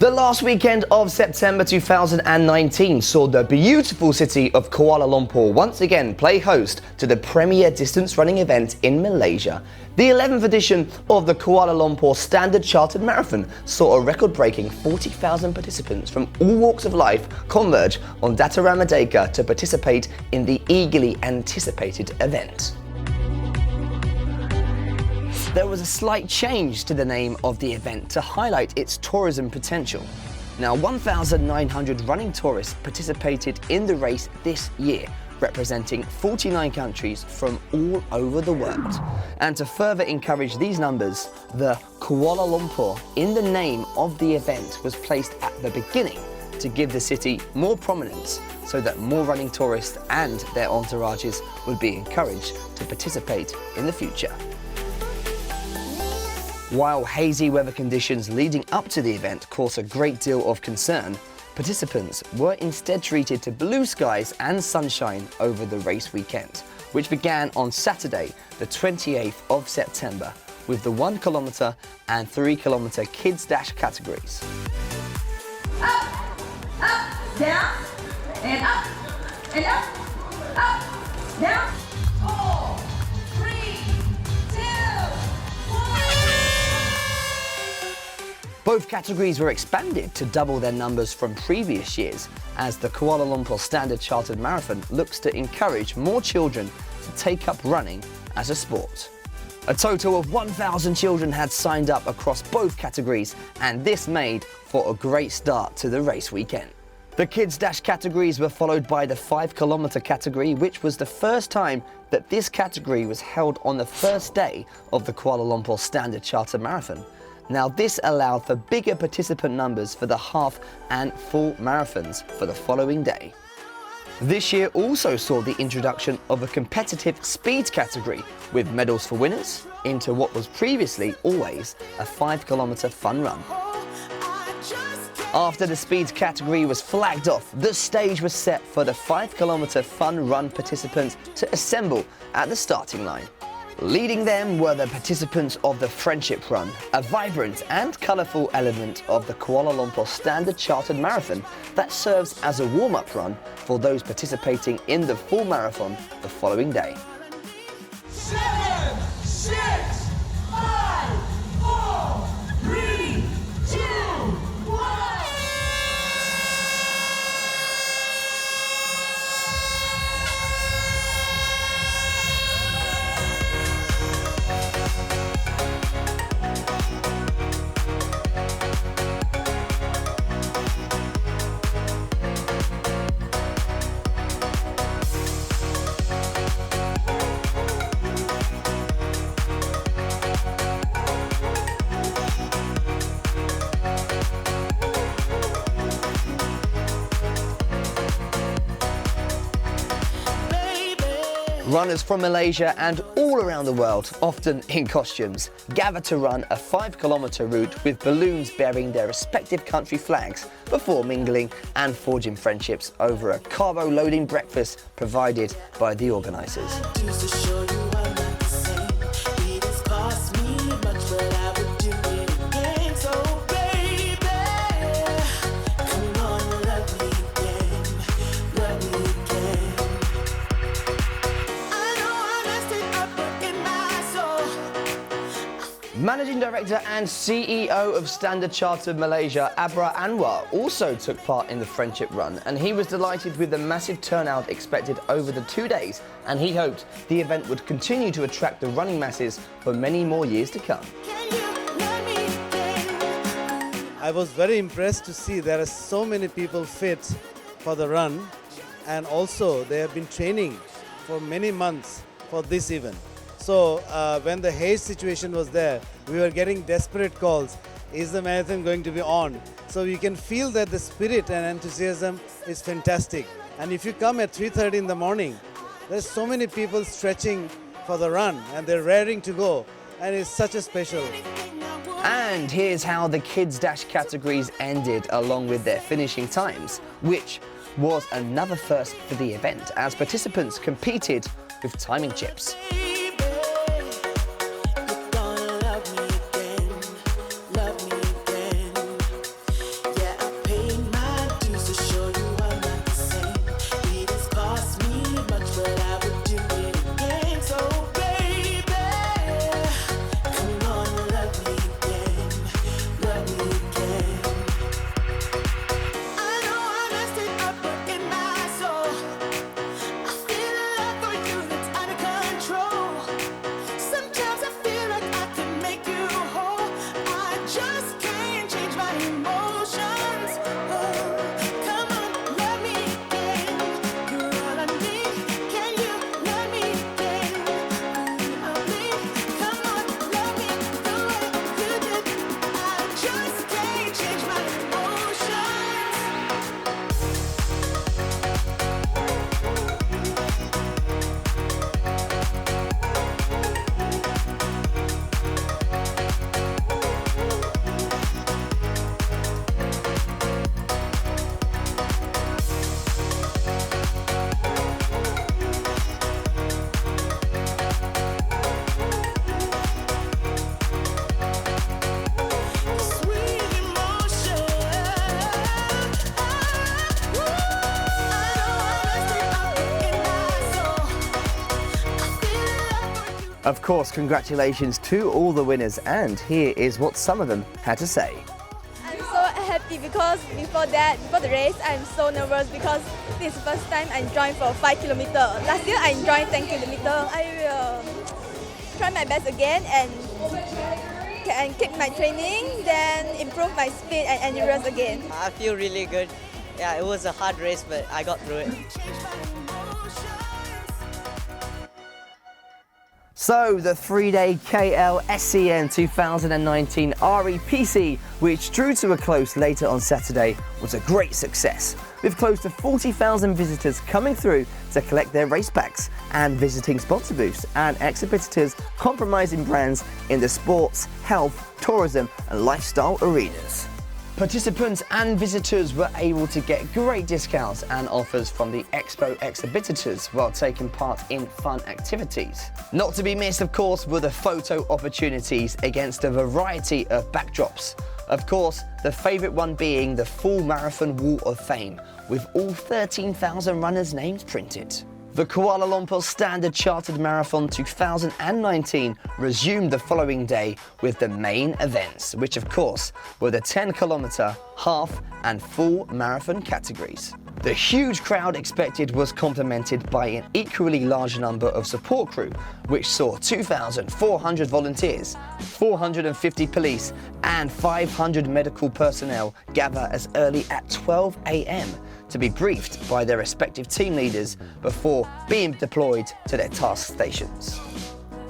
The last weekend of September 2019 saw the beautiful city of Kuala Lumpur once again play host to the premier distance running event in Malaysia. The 11th edition of the Kuala Lumpur Standard Chartered Marathon saw a record-breaking 40,000 participants from all walks of life converge on Dataran Merdeka to participate in the eagerly anticipated event. There was a slight change to the name of the event to highlight its tourism potential. Now, 1,900 running tourists participated in the race this year, representing 49 countries from all over the world. And to further encourage these numbers, the Kuala Lumpur in the name of the event was placed at the beginning to give the city more prominence so that more running tourists and their entourages would be encouraged to participate in the future. While hazy weather conditions leading up to the event caused a great deal of concern, participants were instead treated to blue skies and sunshine over the race weekend, which began on Saturday, the 28th of September, with the 1 kilometre and 3 kilometre kids dash categories. Up, down, and up, down. 4, 3, 2, 1. Both categories were expanded to double their numbers from previous years, as the Kuala Lumpur Standard Chartered Marathon looks to encourage more children to take up running as a sport. A total of 1,000 children had signed up across both categories, and this made for a great start to the race weekend. The kids dash categories were followed by the 5 kilometre category, which was the first time that this category was held on the first day of the Kuala Lumpur Standard Chartered Marathon. Now, this allowed for bigger participant numbers for the half and full marathons for the following day. This year also saw the introduction of a competitive speed category with medals for winners into what was previously always a 5 kilometre fun run. After the speed category was flagged off, the stage was set for the 5 kilometre fun run participants to assemble at the starting line. Leading them were the participants of the Friendship Run, a vibrant and colourful element of the Kuala Lumpur Standard Chartered Marathon that serves as a warm-up run for those participating in the full marathon the following day. 7, 6, 5, 4, 3, 2, 1. Runners from Malaysia and all around the world, often in costumes, gather to run a 5 kilometre route with balloons bearing their respective country flags before mingling and forging friendships over a carbo-loading breakfast provided by the organisers. Managing Director and CEO of Standard Chartered Malaysia, Abra Anwar, also took part in the Friendship Run, and he was delighted with the massive turnout expected over the 2 days, and he hoped the event would continue to attract the running masses for many more years to come. I was very impressed to see there are so many people fit for the run, and also they have been training for many months for this event. So when the haze situation was there, we were getting desperate calls. Is the marathon going to be on? So you can feel that the spirit and enthusiasm is fantastic. And if you come at 3:30 in the morning, there's so many people stretching for the run and they're raring to go. And it's such a special. And here's how the kids dash categories ended along with their finishing times, which was another first for the event as participants competed with timing chips. Of course, congratulations to all the winners, and here is what some of them had to say. I'm so happy because before the race, I'm so nervous because this is the first time I joined for 5 kilometers. Last year I joined 10 kilometers. I will try my best again and keep my training, then improve my speed and endurance again. I feel really good. Yeah, it was a hard race, but I got through it. So the 3-day KLSCM 2019 REPC, which drew to a close later on Saturday, was a great success, with close to 40,000 visitors coming through to collect their race packs and visiting sponsor booths and exhibitors compromising brands in the sports, health, tourism and lifestyle arenas. Participants and visitors were able to get great discounts and offers from the expo exhibitors while taking part in fun activities. Not to be missed, of course, were the photo opportunities against a variety of backdrops. Of course, the favourite one being the full marathon Wall of Fame, with all 13,000 runners' names printed. The Kuala Lumpur Standard Chartered Marathon 2019 resumed the following day with the main events, which of course were the 10-kilometre, half and full marathon categories. The huge crowd expected was complemented by an equally large number of support crew, which saw 2,400 volunteers, 450 police and 500 medical personnel gather as early at 12 a.m. to be briefed by their respective team leaders before being deployed to their task stations.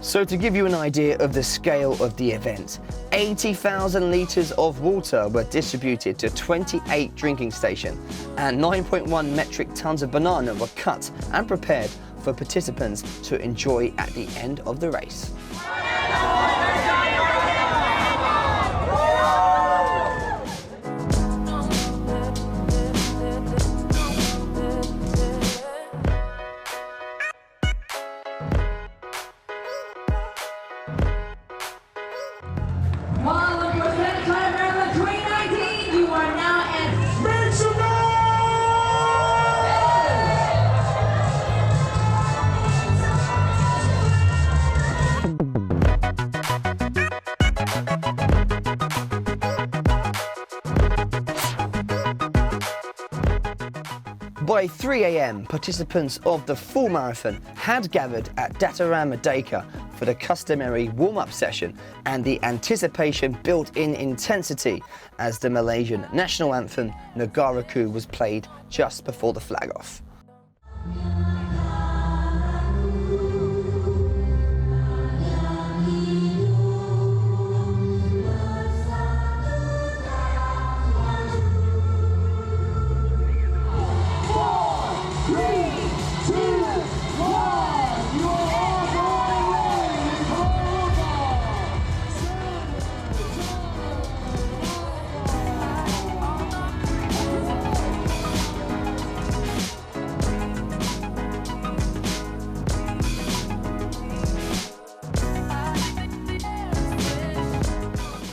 So to give you an idea of the scale of the event, 80,000 litres of water were distributed to 28 drinking stations and 9.1 metric tonnes of banana were cut and prepared for participants to enjoy at the end of the race. Kuala Lumpur Standard Chartered Marathon 2019, you are now at By 3 a.m, participants of the full marathon had gathered at Dataran Merdeka for the customary warm-up session, and the anticipation built in intensity as the Malaysian national anthem Negaraku was played just before the flag-off.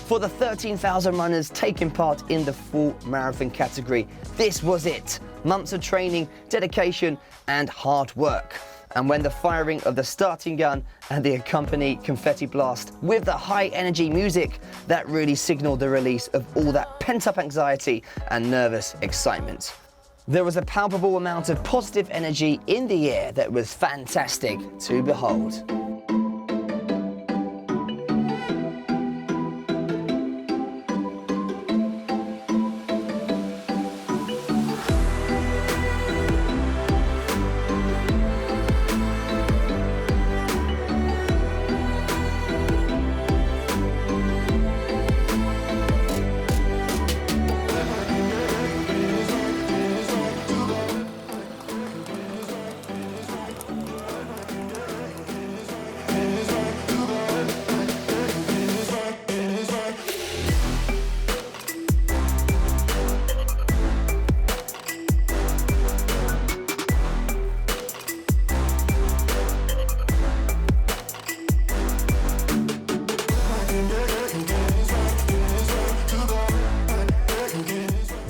For the 13,000 runners taking part in the full marathon category, this was it. Months of training, dedication and hard work. And when the firing of the starting gun and the accompanied confetti blast with the high energy music, that really signaled the release of all that pent-up anxiety and nervous excitement. There was a palpable amount of positive energy in the air that was fantastic to behold.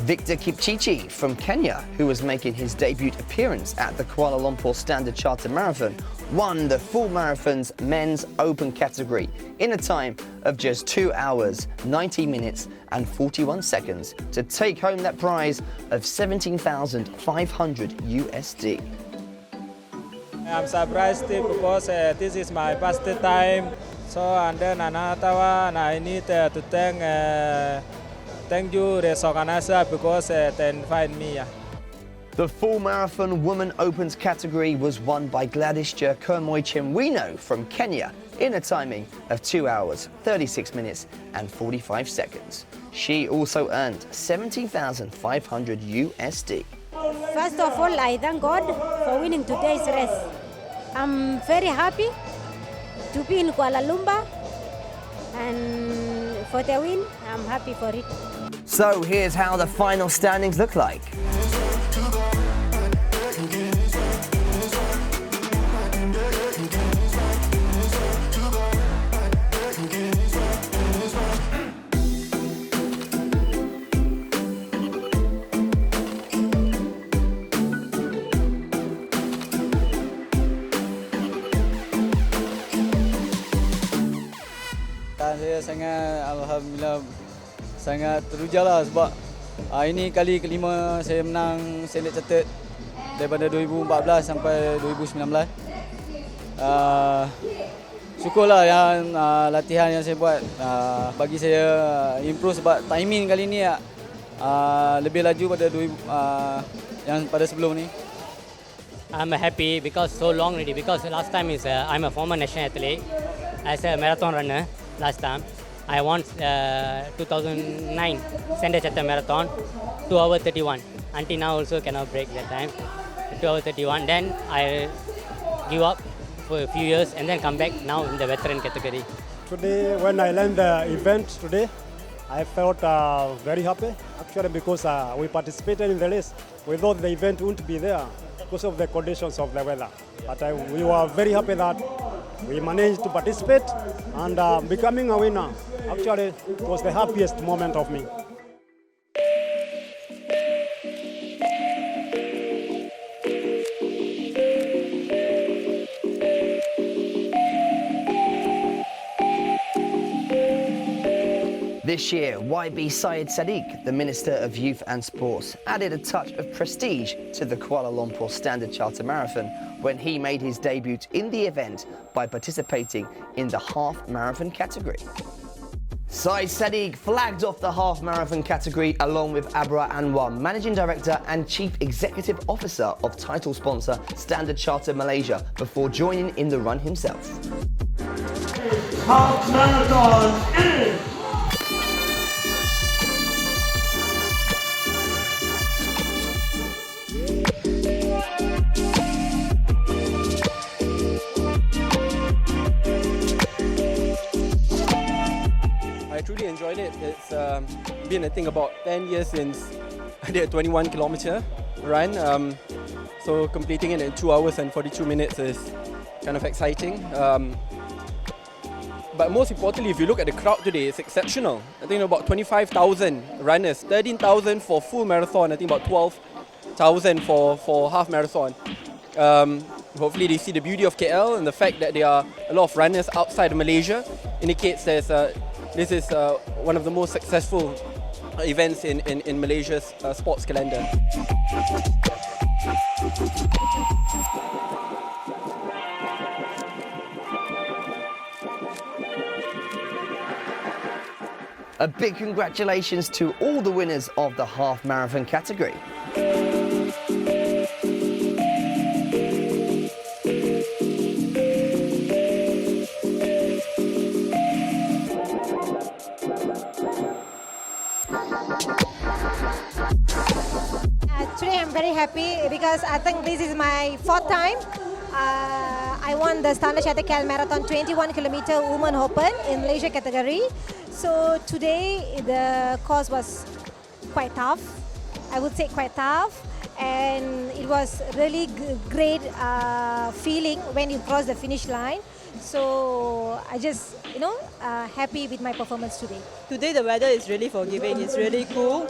Victor Kipchichi from Kenya, who was making his debut appearance at the Kuala Lumpur Standard Chartered Marathon, won the full marathon's men's open category in a time of just 2 hours, 90 minutes and 41 seconds to take home that prize of 17,500 USD. I'm surprised because this is my first time. So and then another one, I need to thank you the organizer because they invite me. The full marathon woman opens category was won by Gladys Jerkermoy Chemwino from Kenya in a timing of 2 hours, 36 minutes and 45 seconds. She also earned 17,500 USD. First of all, I thank God for winning today's race. I'm very happy to be in Kuala Lumpur, and for the win, I'm happy for it. So here's how the final standings look like. Saya sangat alhamdulillah sangat teruja lah sebab ini kali kelima saya menang Standard Chartered daripada 2014 sampai 2019. Syukurlah yang latihan yang saya buat bagi saya improve sebab timing kali ni lebih laju pada yang pada sebelum ni. I'm happy because so long already because last time is I'm a former national athlete as a marathon runner. Last time I won 2009 Standard Chartered Marathon 2 hours 31. Until now also cannot break that time 2 hours 31. Then I give up for a few years and then come back now in the veteran category. Today when I learned the event today, I felt very happy actually because we participated in the race. We thought the event wouldn't be there because of the conditions of the weather. But we were very happy that we managed to participate and becoming a winner. Actually, it was the happiest moment of me. This year, YB Syed Sadiq, the Minister of Youth and Sports, added a touch of prestige to the Kuala Lumpur Standard Chartered Marathon when he made his debut in the event by participating in the half marathon category. Syed Sadiq flagged off the half marathon category along with Abra Anwar, Managing Director and Chief Executive Officer of title sponsor Standard Chartered Malaysia, before joining in the run himself. Half marathon is I truly enjoyed it. It's been I think about 10 years since I did a 21-kilometer run. So completing it in 2 hours and 42 minutes is kind of exciting. But most importantly, if you look at the crowd today, it's exceptional. I think about 25,000 runners, 13,000 for full marathon, I think about 12,000 for half marathon. Hopefully they see the beauty of KL and the fact that there are a lot of runners outside of Malaysia indicates this is one of the most successful events in Malaysia's sports calendar. A big congratulations to all the winners of the half marathon category. Today I'm very happy because I think this is my 4th time. I won the Standard Chartered KL Marathon 21-kilometer Women Open in Malaysia category. So today the course was quite tough. I would say quite tough, and it was really great feeling when you cross the finish line. So I just, happy with my performance today. Today the weather is really forgiving. It's really cool.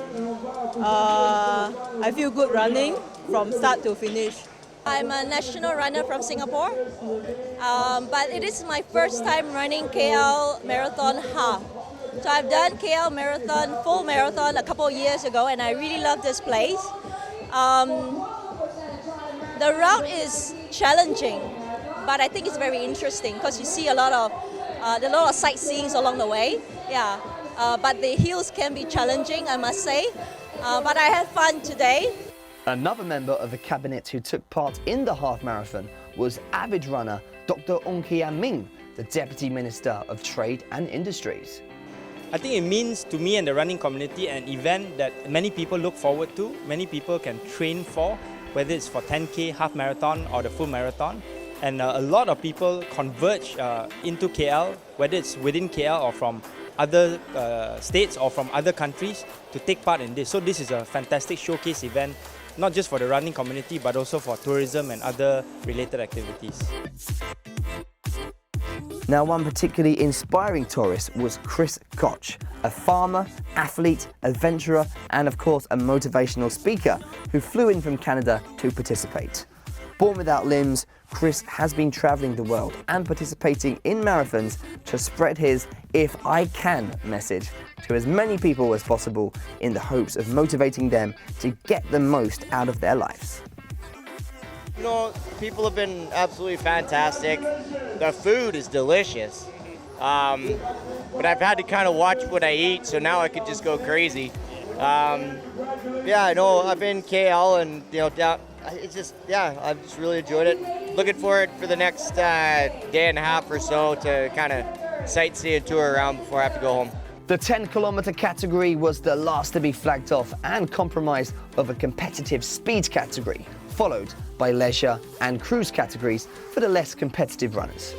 I feel good running from start to finish. I'm a national runner from Singapore, but it is my first time running KL Marathon half. So I've done KL Marathon, full marathon a couple of years ago, and I really love this place. The route is challenging, but I think it's very interesting because you see a lot of sightseeing along the way. Yeah, but the hills can be challenging, I must say. But I had fun today. Another member of the cabinet who took part in the half marathon was avid runner Dr. Ong Kian Ming, the Deputy Minister of Trade and Industries. I think it means to me and the running community an event that many people look forward to, many people can train for, whether it's for 10K, half marathon or the full marathon. And a lot of people converge into KL, whether it's within KL or from other states or from other countries to take part in this. So this is a fantastic showcase event, not just for the running community, but also for tourism and other related activities. Now, one particularly inspiring tourist was Chris Koch, a farmer, athlete, adventurer, and of course a motivational speaker who flew in from Canada to participate. Born without limbs, Chris has been traveling the world and participating in marathons to spread his "If I Can" message to as many people as possible in the hopes of motivating them to get the most out of their lives. People have been absolutely fantastic. The food is delicious. But I've had to kind of watch what I eat, so now I could just go crazy. I've been in KL and, I've just really enjoyed it. Looking forward for the next day and a half or so to kind of sightsee and tour around before I have to go home. The 10-kilometer category was the last to be flagged off and comprised of a competitive speed category, followed by leisure and cruise categories for the less competitive runners.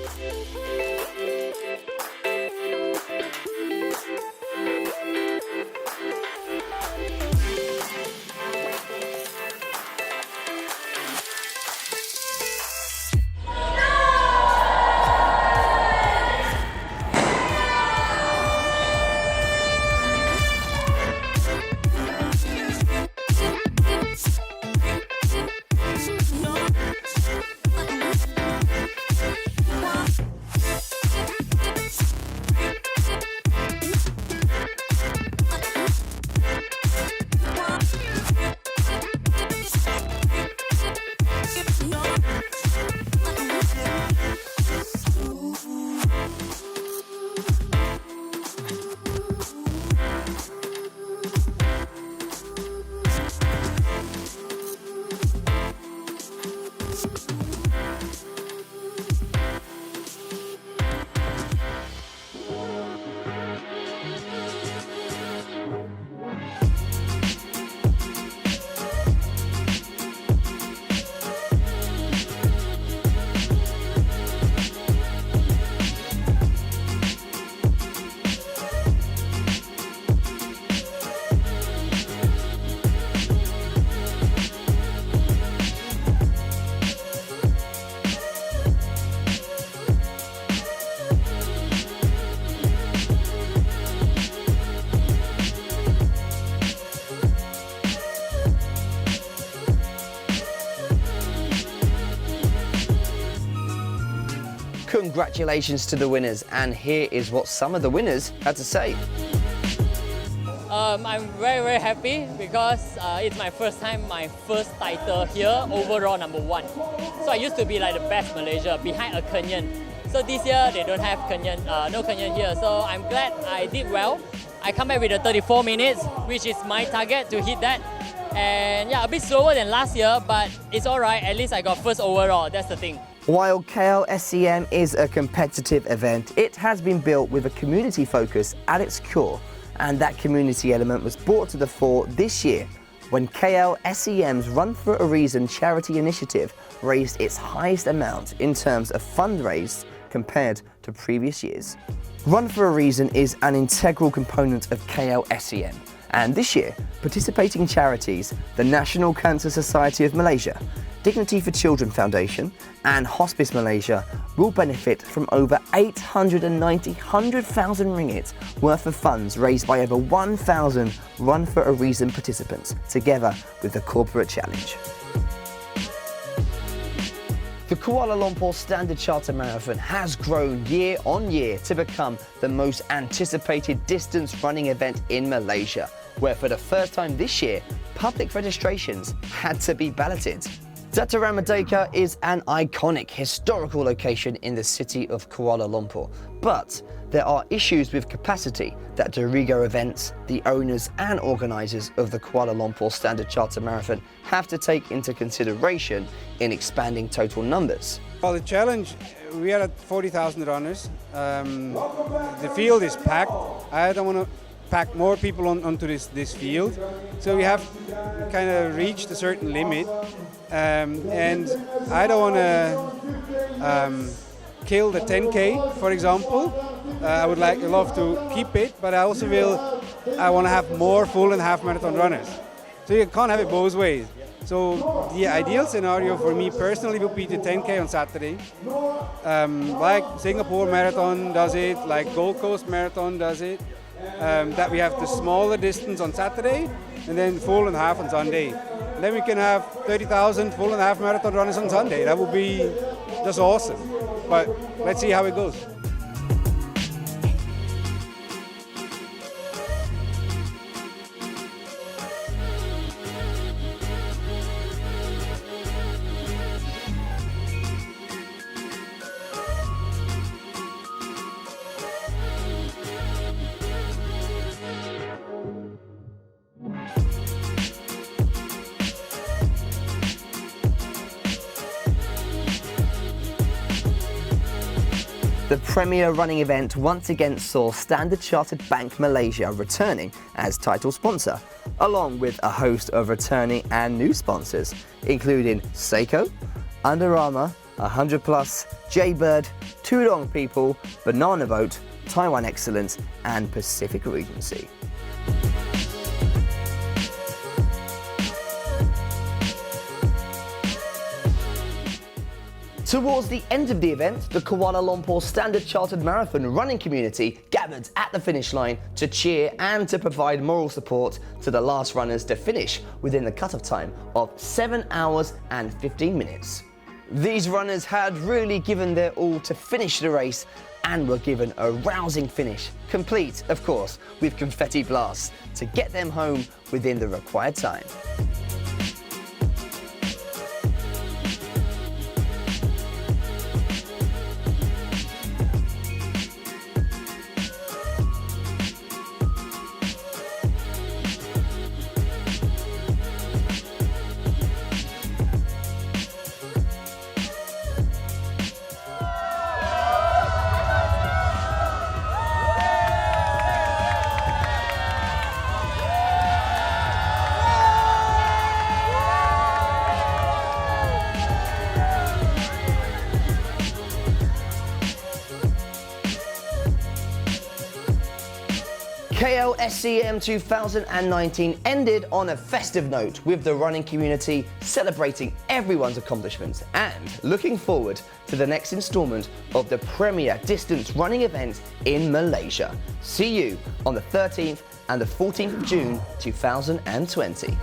Congratulations to the winners, and here is what some of the winners had to say. I'm very, very happy because it's my first time, my first title here, overall #1. So I used to be like the best Malaysia, behind a Kenyan. So this year they don't have Kenyan, no Kenyan here. So I'm glad I did well. I come back with a 34 minutes, which is my target to hit that. And yeah, a bit slower than last year, but it's all right. At least I got first overall, that's the thing. While KLSCM is a competitive event, it has been built with a community focus at its core, and that community element was brought to the fore this year when KLSCM's Run for a Reason charity initiative raised its highest amount in terms of fundraise compared to previous years. Run for a Reason is an integral component of KLSCM, and this year, participating charities, the National Cancer Society of Malaysia, Dignity for Children Foundation and Hospice Malaysia will benefit from over 100,000 ringgit worth of funds raised by over 1,000 Run for a Reason participants, together with the Corporate Challenge. The Kuala Lumpur Standard Chartered Marathon has grown year on year to become the most anticipated distance running event in Malaysia, where for the first time this year, public registrations had to be balloted. Dataran Merdeka is an iconic historical location in the city of Kuala Lumpur, but there are issues with capacity that Dorigo Events, the owners and organisers of the Kuala Lumpur Standard Chartered Marathon, have to take into consideration in expanding total numbers. Well, the challenge, we are at 40,000 runners. The field is packed. I don't want to pack more people onto this field, so we have kind of reached a certain limit, and I don't want to kill the 10K, for example. I would love to keep it, but I also I want to have more full and half marathon runners. So you can't have it both ways. So the ideal scenario for me personally would be the 10K on Saturday. Like Singapore Marathon does it, like Gold Coast Marathon does it. That we have the smaller distance on Saturday and then full and half on Sunday. And then we can have 30,000 full and half marathon runners on Sunday. That would be just awesome. But let's see how it goes. The premier running event once again saw Standard Chartered Bank Malaysia returning as title sponsor, along with a host of returning and new sponsors, including Seiko, Under Armour, 100 Plus, Jaybird, Tudong People, Banana Boat, Taiwan Excellence, and Pacific Regency. Towards the end of the event, the Kuala Lumpur Standard Chartered Marathon running community gathered at the finish line to cheer and to provide moral support to the last runners to finish within the cut-off time of 7 hours and 15 minutes. These runners had really given their all to finish the race and were given a rousing finish, complete, of course, with confetti blasts to get them home within the required time. KLSCM 2019 ended on a festive note, with the running community celebrating everyone's accomplishments and looking forward to the next instalment of the premier distance running event in Malaysia. See you on the 13th and the 14th of June 2020.